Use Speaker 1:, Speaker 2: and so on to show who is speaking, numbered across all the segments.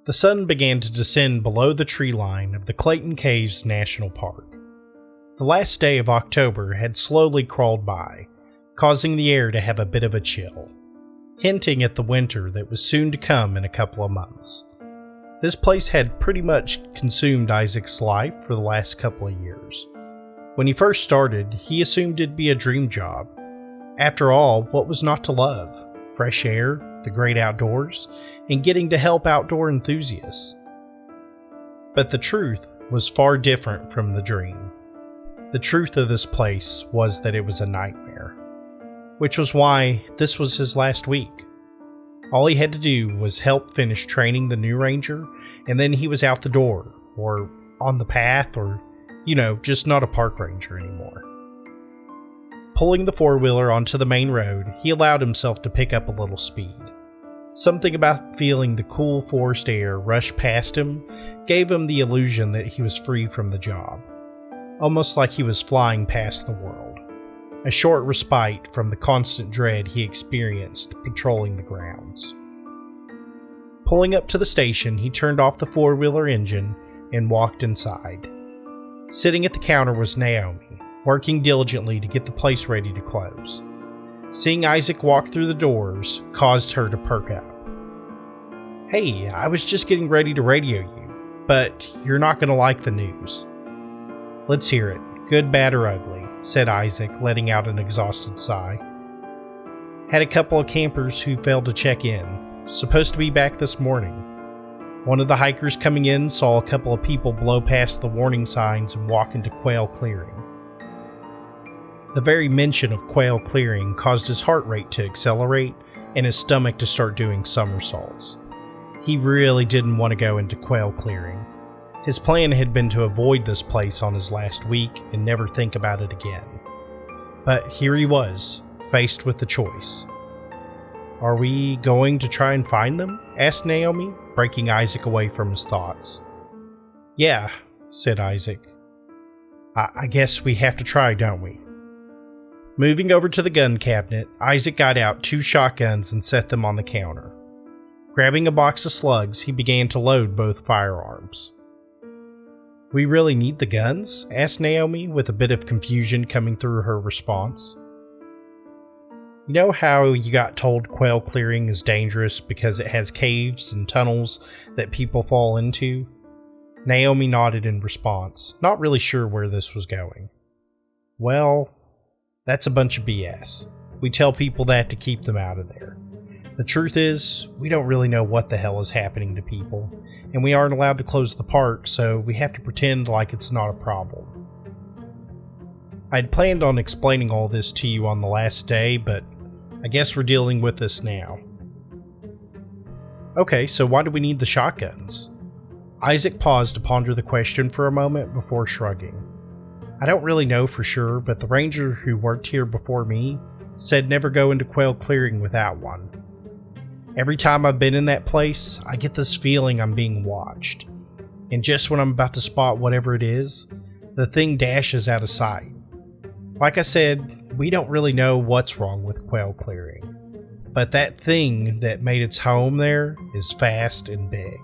Speaker 1: The sun began to descend below the tree line of the Clayton Caves National Park. The last day of October had slowly crawled by, causing the air to have a bit of a chill, hinting at the winter that was soon to come in a couple of months. This place had pretty much consumed Isaac's life for the last couple of years. When he first started, he assumed it'd be a dream job. After all, what was not to love? Fresh air, the great outdoors, and getting to help outdoor enthusiasts. But the truth was far different from the dream. The truth of this place was that it was a nightmare, which was why this was his last week. All he had to do was help finish training the new ranger, and then he was out the door, or on the path, or, just not a park ranger anymore. Pulling the four-wheeler onto the main road, he allowed himself to pick up a little speed. Something about feeling the cool forest air rush past him gave him the illusion that he was free from the job, almost like he was flying past the world, a short respite from the constant dread he experienced patrolling the grounds. Pulling up to the station, he turned off the four-wheeler engine and walked inside. Sitting at the counter was Naomi, working diligently to get the place ready to close. Seeing Isaac walk through the doors caused her to perk up. "Hey, I was just getting ready to radio you, but you're not going to like the news." "Let's hear it, good, bad, or ugly," said Isaac, letting out an exhausted sigh. "Had a couple of campers who failed to check in, supposed to be back this morning. One of the hikers coming in saw a couple of people blow past the warning signs and walk into Quail Clearing." The very mention of Quail Clearing caused his heart rate to accelerate and his stomach to start doing somersaults. He really didn't want to go into Quail Clearing. His plan had been to avoid this place on his last week and never think about it again. But here he was, faced with the choice. "Are we going to try and find them?" asked Naomi, breaking Isaac away from his thoughts. "Yeah," said Isaac. I guess we have to try, don't we?" Moving over to the gun cabinet, Isaac got out 2 shotguns and set them on the counter. Grabbing a box of slugs, he began to load both firearms. "We really need the guns?" asked Naomi, with a bit of confusion coming through her response. "You know how you got told Quail Clearing is dangerous because it has caves and tunnels that people fall into?" Naomi nodded in response, not really sure where this was going. "Well, that's a bunch of BS. We tell people that to keep them out of there. The truth is, we don't really know what the hell is happening to people, and we aren't allowed to close the park, so we have to pretend like it's not a problem." I'd planned on explaining all this to you on the last day, but I guess we're dealing with this now. "Okay, so why do we need the shotguns?" Isaac paused to ponder the question for a moment before shrugging. "I don't really know for sure, but the ranger who worked here before me said never go into Quail Clearing without one. Every time I've been in that place, I get this feeling I'm being watched. And just when I'm about to spot whatever it is, the thing dashes out of sight. Like I said, we don't really know what's wrong with Quail Clearing. But that thing that made its home there is fast and big.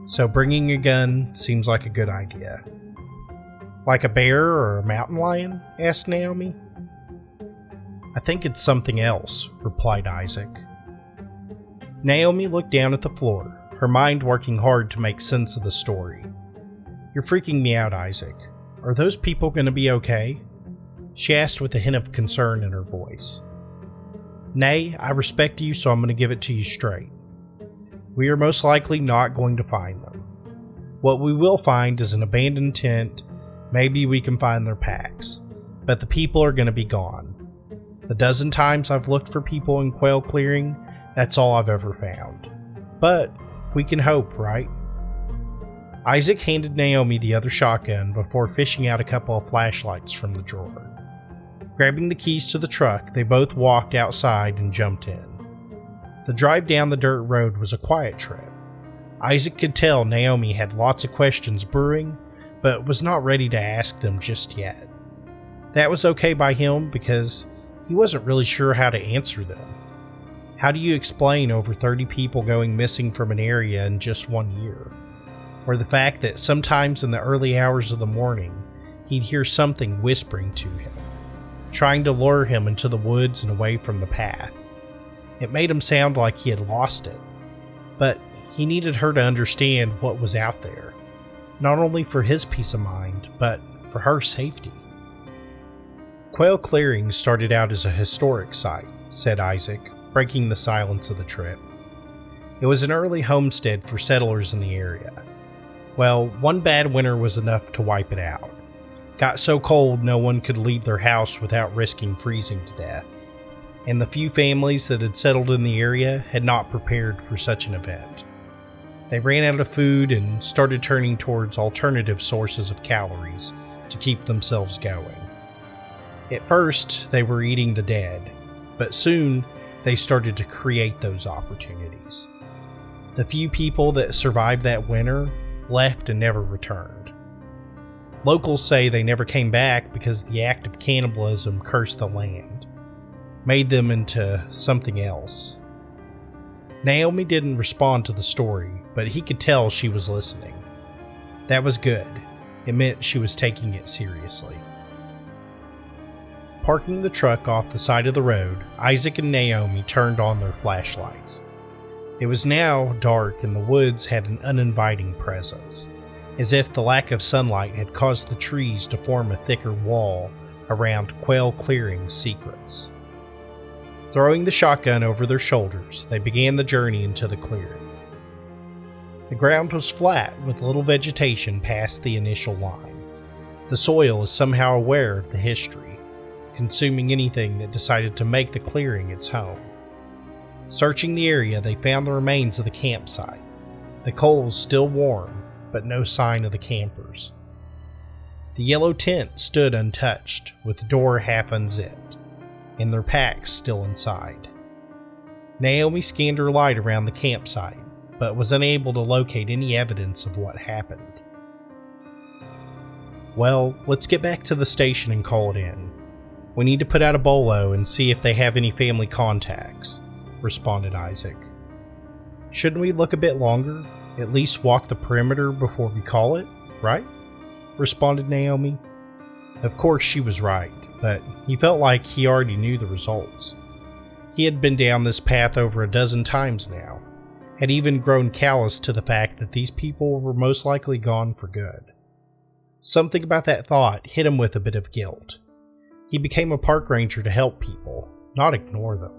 Speaker 1: So bringing a gun seems like a good idea." "Like a bear or a mountain lion?" asked Naomi. "I think it's something else," replied Isaac. Naomi looked down at the floor, her mind working hard to make sense of the story. "You're freaking me out, Isaac. Are those people going to be okay?" she asked with a hint of concern in her voice. "Nay, I respect you, so I'm going to give it to you straight. We are most likely not going to find them. What we will find is an abandoned tent. Maybe we can find their packs, but the people are going to be gone. The dozen times I've looked for people in Quail Clearing, that's all I've ever found. But we can hope, right?" Isaac handed Naomi the other shotgun before fishing out a couple of flashlights from the drawer. Grabbing the keys to the truck, they both walked outside and jumped in. The drive down the dirt road was a quiet trip. Isaac could tell Naomi had lots of questions brewing, but was not ready to ask them just yet. That was okay by him because he wasn't really sure how to answer them. How do you explain over 30 people going missing from an area in just 1 year? Or the fact that sometimes in the early hours of the morning, he'd hear something whispering to him, trying to lure him into the woods and away from the path. It made him sound like he had lost it, but he needed her to understand what was out there, not only for his peace of mind, but for her safety. Quail Clearing started out as a historic site, said Isaac, breaking the silence of the trip. It was an early homestead for settlers in the area. Well, one bad winter was enough to wipe it out. Got so cold no one could leave their house without risking freezing to death. And the few families that had settled in the area had not prepared for such an event. They ran out of food and started turning towards alternative sources of calories to keep themselves going. At first, they were eating the dead, but soon they started to create those opportunities. The few people that survived that winter left and never returned. Locals say they never came back because the act of cannibalism cursed the land, made them into something else. Naomi didn't respond to the story, but he could tell she was listening. That was good. It meant she was taking it seriously. Parking the truck off the side of the road, Isaac and Naomi turned on their flashlights. It was now dark and the woods had an uninviting presence, as if the lack of sunlight had caused the trees to form a thicker wall around Quail Clearing's secrets. Throwing the shotgun over their shoulders, they began the journey into the clearing. The ground was flat with little vegetation past the initial line. The soil is somehow aware of the history, consuming anything that decided to make the clearing its home. Searching the area, they found the remains of the campsite. The coals still warm, but no sign of the campers. The yellow tent stood untouched, with the door half unzipped, and their packs still inside. Naomi scanned her light around the campsite, but was unable to locate any evidence of what happened. Well, let's get back to the station and call it in. We need to put out a bolo and see if they have any family contacts, responded Isaac. Shouldn't we look a bit longer? At least walk the perimeter before we call it, right? Responded Naomi. Of course she was right, but he felt like he already knew the results. He had been down this path over a dozen times now, had even grown callous to the fact that these people were most likely gone for good. Something about that thought hit him with a bit of guilt. He became a park ranger to help people, not ignore them.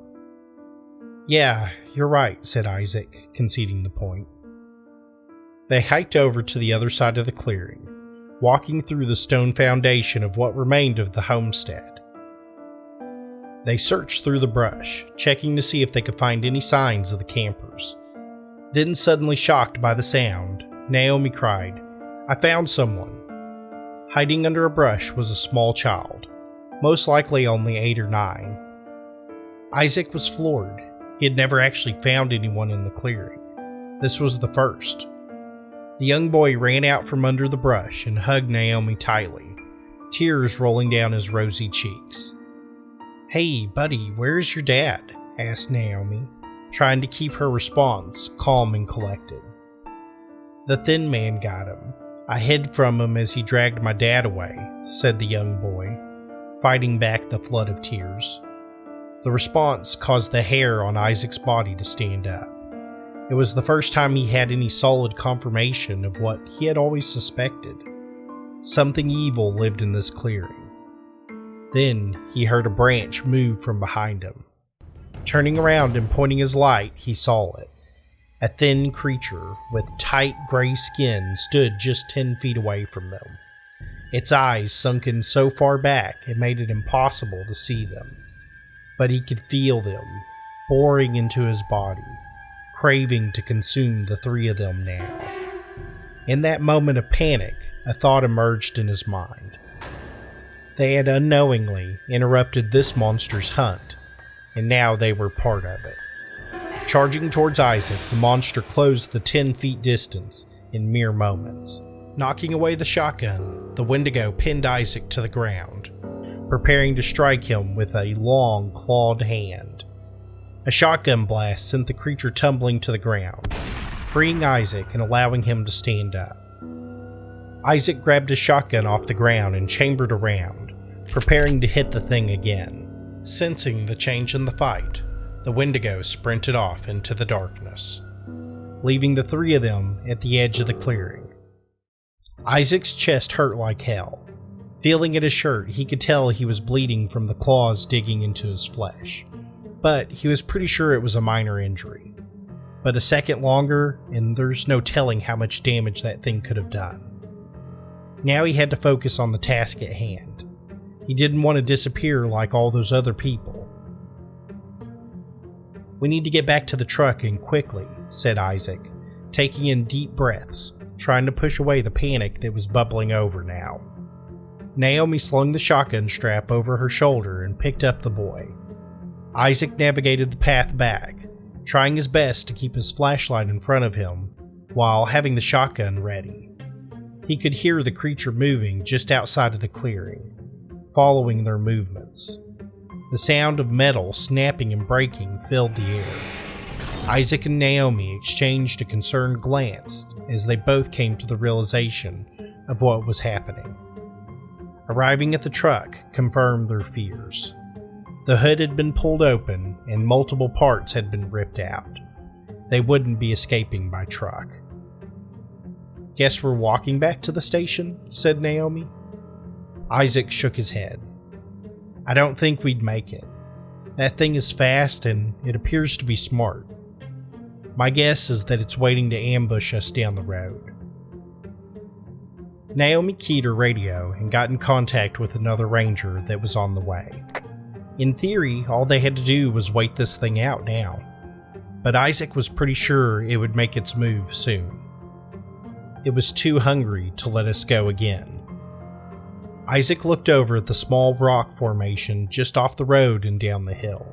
Speaker 1: Yeah, you're right, said Isaac, conceding the point. They hiked over to the other side of the clearing, walking through the stone foundation of what remained of the homestead. They searched through the brush, checking to see if they could find any signs of the campers. Then, suddenly shocked by the sound, Naomi cried, "I found someone!" Hiding under a brush was a small child, most likely only 8 or 9. Isaac was floored. He had never actually found anyone in the clearing. This was the first. The young boy ran out from under the brush and hugged Naomi tightly, tears rolling down his rosy cheeks. "Hey, buddy, where's your dad?" asked Naomi, trying to keep her response calm and collected. "The thin man got him. I hid from him as he dragged my dad away," said the young boy, fighting back the flood of tears. The response caused the hair on Isaac's body to stand up. It was the first time he had any solid confirmation of what he had always suspected. Something evil lived in this clearing. Then he heard a branch move from behind him. Turning around and pointing his light, he saw it. A thin creature with tight gray skin stood just 10 feet away from them. Its eyes sunken so far back it made it impossible to see them. But he could feel them, boring into his body, craving to consume the 3 of them now. In that moment of panic, a thought emerged in his mind. They had unknowingly interrupted this monster's hunt, and now they were part of it. Charging towards Isaac, the monster closed the 10 feet distance in mere moments. Knocking away the shotgun, the Wendigo pinned Isaac to the ground, preparing to strike him with a long, clawed hand. A shotgun blast sent the creature tumbling to the ground, freeing Isaac and allowing him to stand up. Isaac grabbed his shotgun off the ground and chambered around, preparing to hit the thing again. Sensing the change in the fight, the Wendigo sprinted off into the darkness, leaving the three of them at the edge of the clearing. Isaac's chest hurt like hell. Feeling at his shirt, he could tell he was bleeding from the claws digging into his flesh, but he was pretty sure it was a minor injury. But a second longer, and there's no telling how much damage that thing could have done. Now he had to focus on the task at hand. He didn't want to disappear like all those other people. "We need to get back to the truck and quickly," said Isaac, taking in deep breaths, trying to push away the panic that was bubbling over now. Naomi slung the shotgun strap over her shoulder and picked up the boy. Isaac navigated the path back, trying his best to keep his flashlight in front of him while having the shotgun ready. He could hear the creature moving just outside of the clearing, following their movements. The sound of metal snapping and breaking filled the air. Isaac and Naomi exchanged a concerned glance as they both came to the realization of what was happening. Arriving at the truck confirmed their fears. The hood had been pulled open and multiple parts had been ripped out. They wouldn't be escaping by truck. "Guess we're walking back to the station," said Naomi. Isaac shook his head. "I don't think we'd make it. That thing is fast and it appears to be smart. My guess is that it's waiting to ambush us down the road." Naomi keyed her radio and got in contact with another ranger that was on the way. In theory, all they had to do was wait this thing out now, but Isaac was pretty sure it would make its move soon. It was too hungry to let us go again. Isaac looked over at the small rock formation just off the road and down the hill.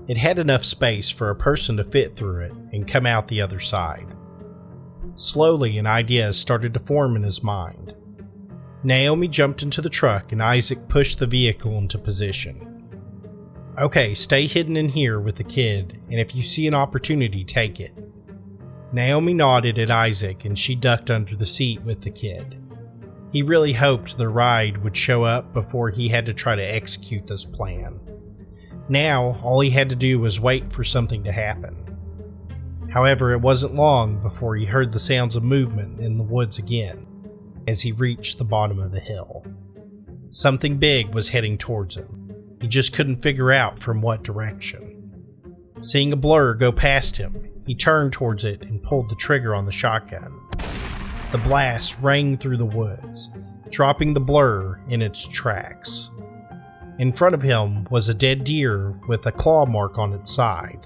Speaker 1: It had enough space for a person to fit through it and come out the other side. Slowly, an idea started to form in his mind. Naomi jumped into the truck and Isaac pushed the vehicle into position. "Okay, stay hidden in here with the kid, and if you see an opportunity, take it." Naomi nodded at Isaac and she ducked under the seat with the kid. He really hoped the ride would show up before he had to try to execute this plan. Now, all he had to do was wait for something to happen. However, it wasn't long before he heard the sounds of movement in the woods again as he reached the bottom of the hill. Something big was heading towards him. He just couldn't figure out from what direction. Seeing a blur go past him, he turned towards it and pulled the trigger on the shotgun. The blast rang through the woods, dropping the blur in its tracks. In front of him was a dead deer with a claw mark on its side,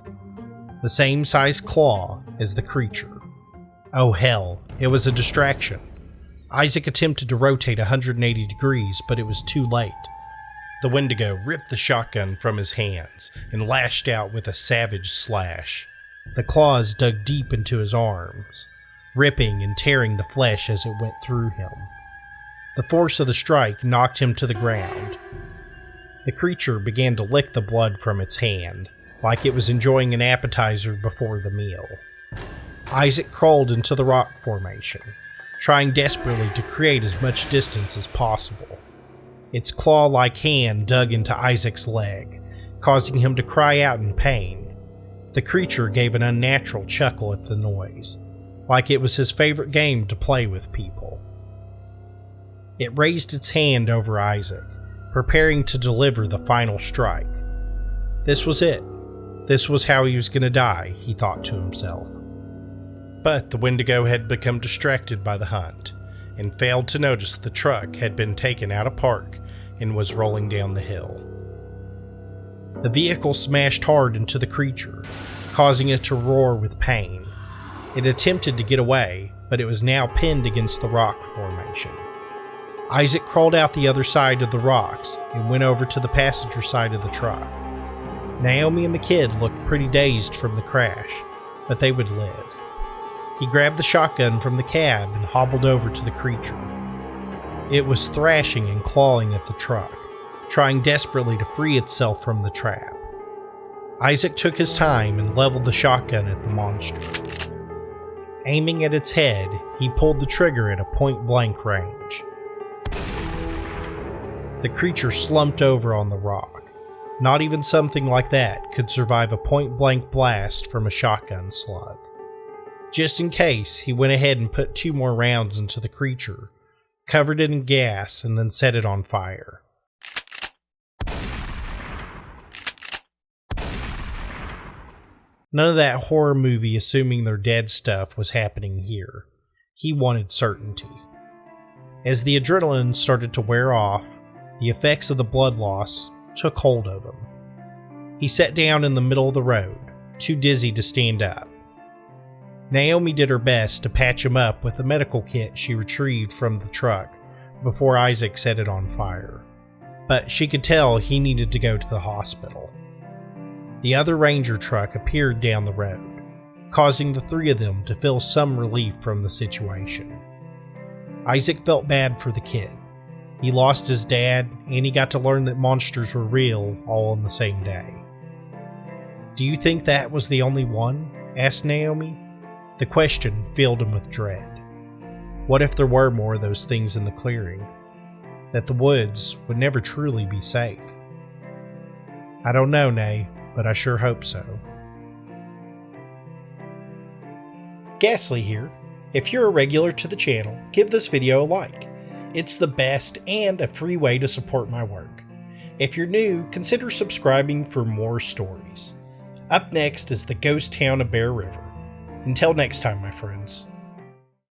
Speaker 1: the same size claw as the creature. Oh hell, it was a distraction. Isaac attempted to rotate 180 degrees, but it was too late. The Wendigo ripped the shotgun from his hands and lashed out with a savage slash. The claws dug deep into his arms, ripping and tearing the flesh as it went through him. The force of the strike knocked him to the ground. The creature began to lick the blood from its hand, like it was enjoying an appetizer before the meal. Isaac crawled into the rock formation, trying desperately to create as much distance as possible. Its claw-like hand dug into Isaac's leg, causing him to cry out in pain. The creature gave an unnatural chuckle at the noise, like it was his favorite game to play with people. It raised its hand over Isaac, preparing to deliver the final strike. This was it. This was how he was going to die, he thought to himself. But the Wendigo had become distracted by the hunt, and failed to notice the truck had been taken out of park and was rolling down the hill. The vehicle smashed hard into the creature, causing it to roar with pain. It attempted to get away, but it was now pinned against the rock formation. Isaac crawled out the other side of the rocks and went over to the passenger side of the truck. Naomi and the kid looked pretty dazed from the crash, but they would live. He grabbed the shotgun from the cab and hobbled over to the creature. It was thrashing and clawing at the truck, trying desperately to free itself from the trap. Isaac took his time and leveled the shotgun at the monster. Aiming at its head, he pulled the trigger at a point-blank range. The creature slumped over on the rock. Not even something like that could survive a point-blank blast from a shotgun slug. Just in case, he went ahead and put 2 more rounds into the creature, covered it in gas, and then set it on fire. None of that horror movie assuming they're dead stuff was happening here. He wanted certainty. As the adrenaline started to wear off, the effects of the blood loss took hold of him. He sat down in the middle of the road, too dizzy to stand up. Naomi did her best to patch him up with the medical kit she retrieved from the truck before Isaac set it on fire, but she could tell he needed to go to the hospital. The other ranger truck appeared down the road, causing the 3 of them to feel some relief from the situation. Isaac felt bad for the kid. He lost his dad, and he got to learn that monsters were real all on the same day. "Do you think that was the only one?" asked Naomi. The question filled him with dread. What if there were more of those things in the clearing? That the woods would never truly be safe? "I don't know, Nay, but I sure hope so." Ghastly here. If you're a regular to the channel, give this video a like. It's the best and a free way to support my work. If you're new, consider subscribing for more stories. Up next is the ghost town of Bear River. Until next time, my friends.